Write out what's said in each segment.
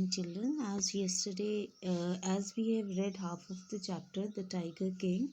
morning, children. As we have read half of the chapter, The Tiger King,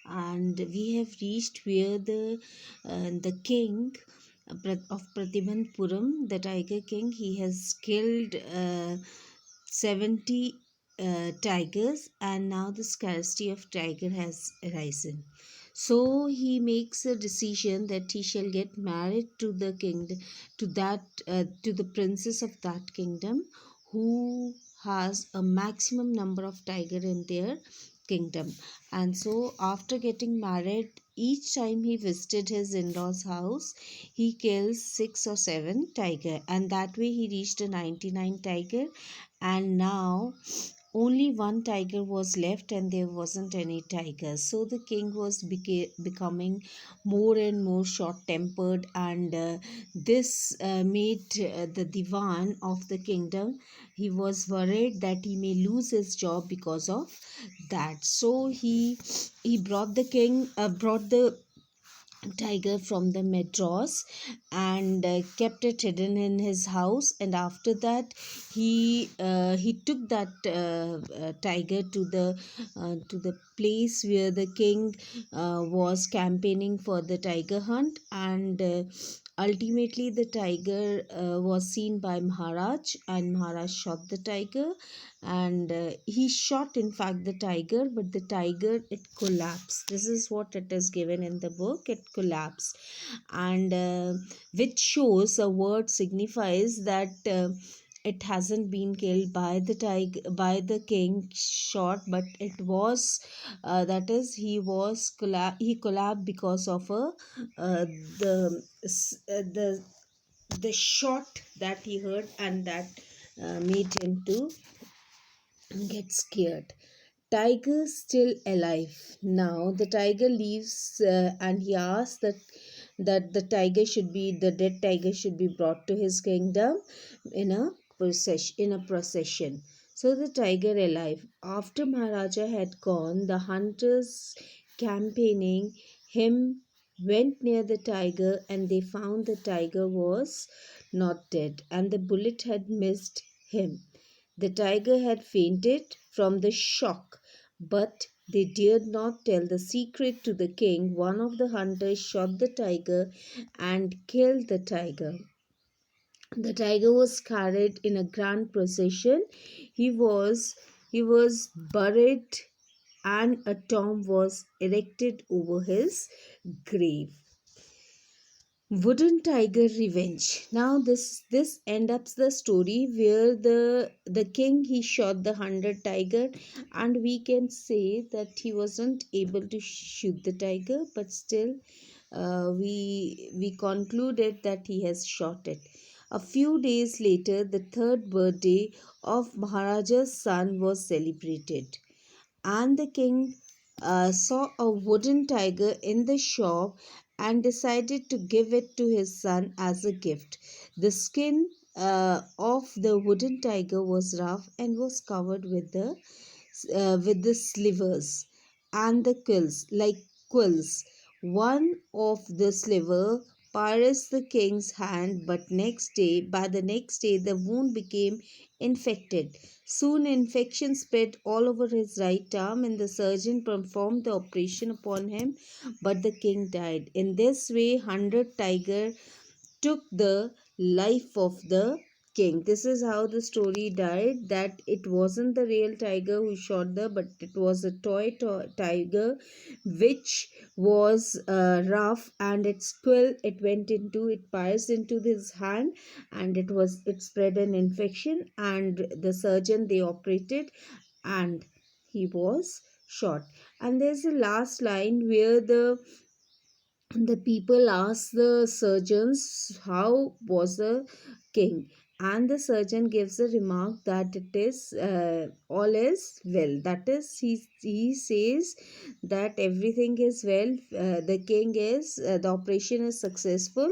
and we have reached where the king of Pratibandpuram, the Tiger King, he has killed 70 tigers, and now the scarcity of tiger has arisen. So he makes a decision that he shall get married to the kingdom, to the princess of that kingdom, who has a maximum number of tiger in their kingdom. And so after getting married, each time he visited his in-laws house, he kills 6 or 7 tiger, and that way he reached a 99 tiger. And now only one tiger was left, and there wasn't any tiger. So the king was becoming more and more short tempered, and this made the divan of the kingdom, he was worried that he may lose his job because of that. So he brought the tiger from the Madras, and kept it hidden in his house. And after that, he took that tiger to the place where the king was campaigning for the tiger hunt. And ultimately the tiger was seen by Maharaj, and Maharaj shot the tiger. And he shot, in fact, the tiger, but the tiger, it collapsed. This is what it is given in the book. It collapsed, and which shows, a word signifies that it hasn't been killed by the tiger, by the king shot, but it was that is, he collapsed because of the the shot that he heard, and that made him to get scared. Tiger still alive. Now the tiger leaves, and he asks that the dead tiger should be brought to his kingdom in a procession. So the tiger alive. After Maharaja had gone, the hunters campaigning him went near the tiger, and they found the tiger was not dead, and the bullet had missed him. The tiger had fainted from the shock, but they dared not tell the secret to the king. One of the hunters shot the tiger and killed the tiger. The tiger was carried in a grand procession. He was buried, and a tomb was erected over his grave. Wooden tiger revenge. Now this ends up the story where the king, he shot the 100 tiger, and we can say that he wasn't able to shoot the tiger, but still we concluded that he has shot it. A few days later, the third birthday of Maharaja's son was celebrated, and the king saw a wooden tiger in the shop, and decided to give it to his son as a gift. The skin of the wooden tiger was rough and was covered with the slivers and the quills, like quills. One of the sliver pierced the king's hand, but by the next day, the wound became infected. Soon, infection spread all over his right arm, and the surgeon performed the operation upon him, but the king died. In this way, 100 tiger took the life of the king. This is how the story died, that it wasn't the real tiger who shot but it was a tiger, which was rough, and its quill, it pierced into his hand, and it spread an infection, and the surgeon, they operated, and he was shot. And there's the last line where the people ask the surgeons how was the king, and the surgeon gives a remark that it is all is well. That is, he says that everything is well. The king is the operation is successful,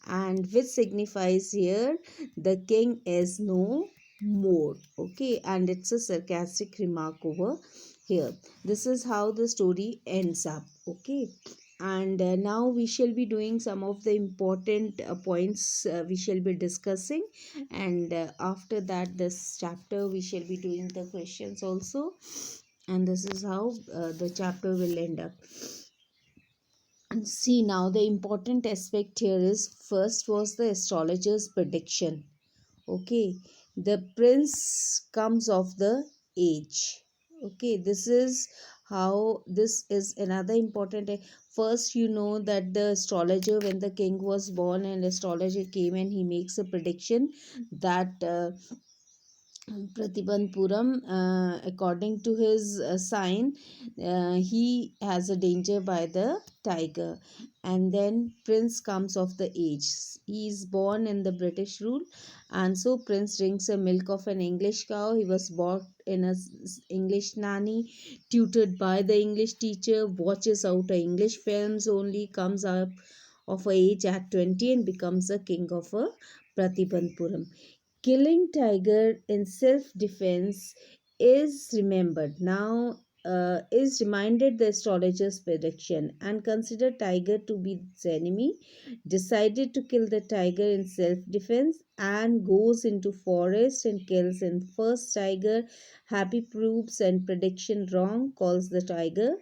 and which signifies here the king is no more. Okay, and it's a sarcastic remark over here. This is how the story ends up. Okay. And now we shall be doing some of the important points we shall be discussing, and after that this chapter we shall be doing the questions also, and this is how the chapter will end up. And see, now the important aspect here is, first was the astrologer's prediction. Okay, the prince comes of the age. Okay, this is how, this is another important. First, you know that the astrologer, when the king was born, and astrologer came and he makes a prediction that Pratibandpuram, according to his sign, he has a danger by the tiger. And then Prince comes of the age. He is born in the British rule, and so Prince drinks the milk of an English cow. He was bought in a English nanny, tutored by the English teacher, watches out a English films only, comes up of age at 20 and becomes a king of a Pratibandpuram. Killing tiger in self-defense is remembered now, is reminded the astrologer's prediction, and considered tiger to be its enemy, decided to kill the tiger in self-defense, and goes into forest and kills in first tiger. Happy proves and prediction wrong, calls the tiger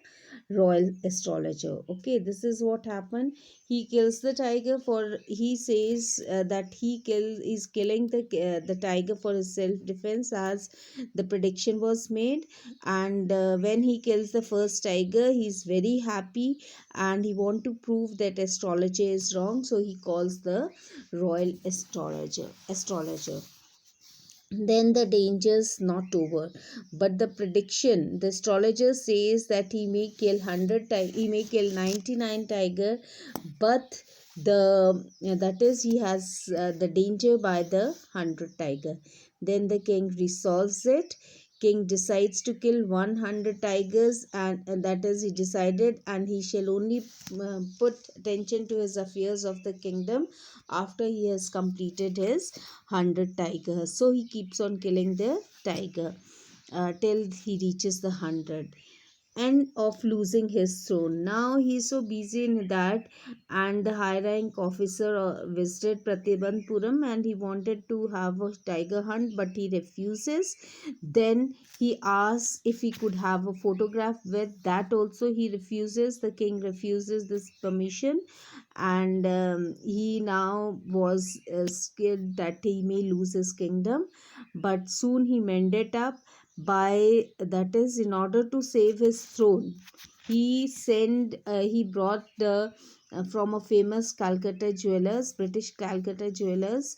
royal astrologer. Okay, this is what happened. He kills the tiger for, he says that is killing the tiger for his self defense, as the prediction was made. And when he kills the first tiger, he's very happy, and he want to prove that astrology is wrong, so he calls the royal astrologer. Then the danger's not over, but the prediction, the astrologer says that he may kill 100 he may kill 99 tiger, but the that is, he has the danger by the 100 tiger. Then the king resolves it. King decides to kill 100 tigers, and that is, he decided, and he shall only put attention to his affairs of the kingdom after he has completed his 100 tigers. So he keeps on killing the tiger till he reaches the 100, and of losing his throne. Now he is so busy in that, and the high rank officer visited Pratibandpuram, and he wanted to have a tiger hunt, but he refuses. Then he asks if he could have a photograph with that, also he refuses. The king refuses this permission, and he now was scared that he may lose his kingdom, but soon he mended up by, that is, in order to save his throne, he brought the from a famous Calcutta jewelers, British Calcutta jewelers,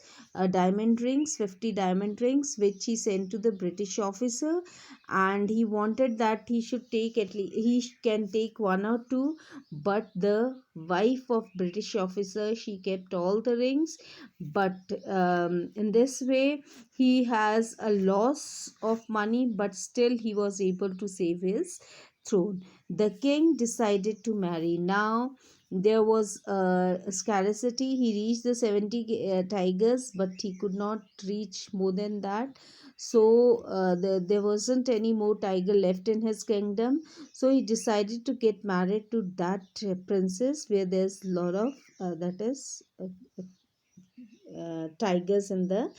diamond rings, 50 diamond rings, which he sent to the British officer. And he wanted that he should take, at least he can take one or two, but the wife of British officer, she kept all the rings. But in this way, he has a loss of money, but still he was able to save his throne. The king decided to marry. Now there was a scarcity. He reached the 70 tigers, but he could not reach more than that. So there wasn't any more tiger left in his kingdom. So he decided to get married to that princess, where there's a lot of that is tigers in the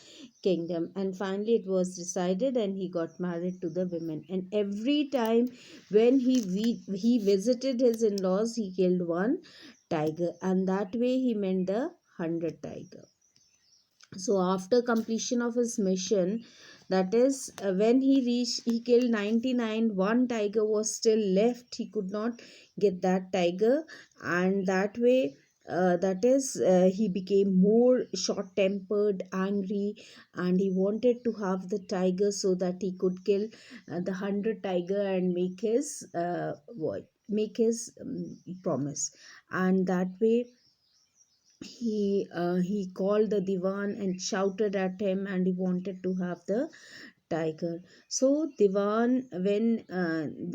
kingdom. And finally it was decided, and he got married to the women. And every time when he visited his in-laws, he killed one tiger, and that way he meant the 100 tiger. So after completion of his mission, that is, when he reached, he killed 99, one tiger was still left, he could not get that tiger. And that way, that is, he became more short tempered, angry, and he wanted to have the tiger so that he could kill the 100 tiger and make his promise. And that way he called the divan and shouted at him, and he wanted to have the tiger. So Divan, when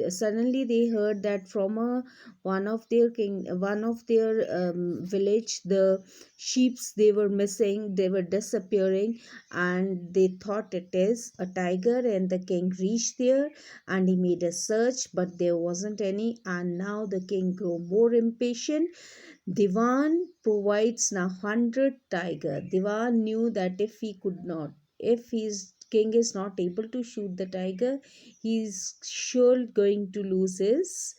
suddenly they heard that from one of their village, the sheeps, they were missing, they were disappearing, and they thought it is a tiger. And the king reached there, and he made a search, but there wasn't any. And now the king grew more impatient. Divan provides now 100 tiger. Divan knew that if his king is not able to shoot the tiger, he's sure going to lose his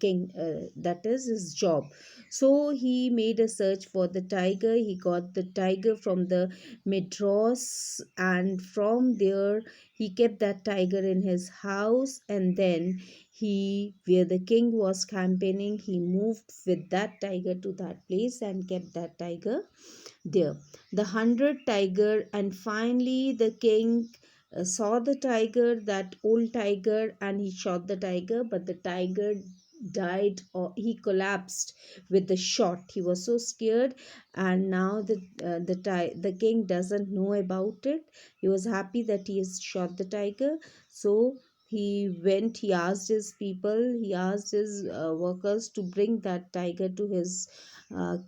king, that is his job. So he made a search for the tiger. He got the tiger from the Midros, and from there he kept that tiger in his house. And then where the king was campaigning, he moved with that tiger to that place and kept that tiger there. The 100 tiger, and finally the king saw the tiger, that old tiger, and he shot the tiger, but the tiger died, or he collapsed with the shot. He was so scared. And now the king doesn't know about it. He was happy that he has shot the tiger. So he asked his people, he asked his workers to bring that tiger to his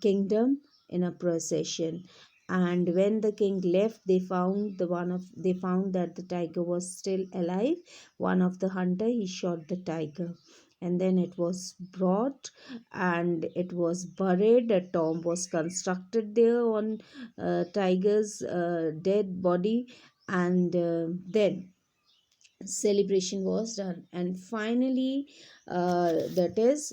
kingdom in a procession. And when the king left, they found that the tiger was still alive. One of the hunter, he shot the tiger, and then it was brought and it was buried. A tomb was constructed there on tiger's dead body. And then celebration was done. And finally, that is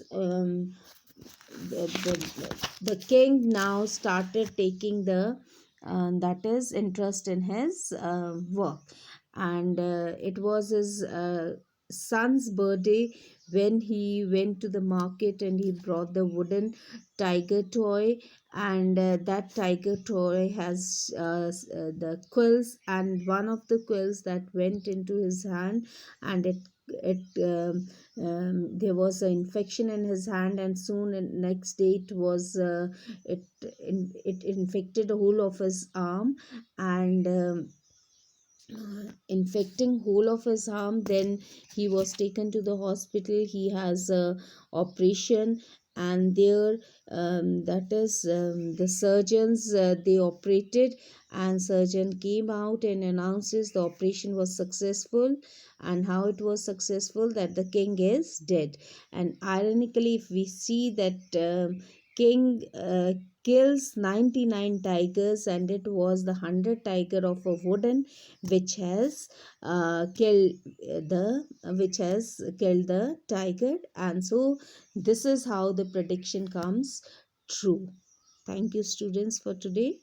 the king now started taking the that is interest in his work. And it was his son's birthday when he went to the market and he brought the wooden tiger toy. And that tiger toy has the quills, and one of the quills that went into his hand, and it there was an infection in his hand. And soon next day it infected the whole of his arm. And infecting whole of his arm, then he was taken to the hospital. He has a operation, and there that is the surgeons, they operated, and surgeon came out and announces the operation was successful. And how it was successful, that the king is dead. And ironically, if we see that king kills 99 tigers, and it was the 100 tiger of a wooden which has killed the tiger. And so this is how the prediction comes true. Thank you, students, for today.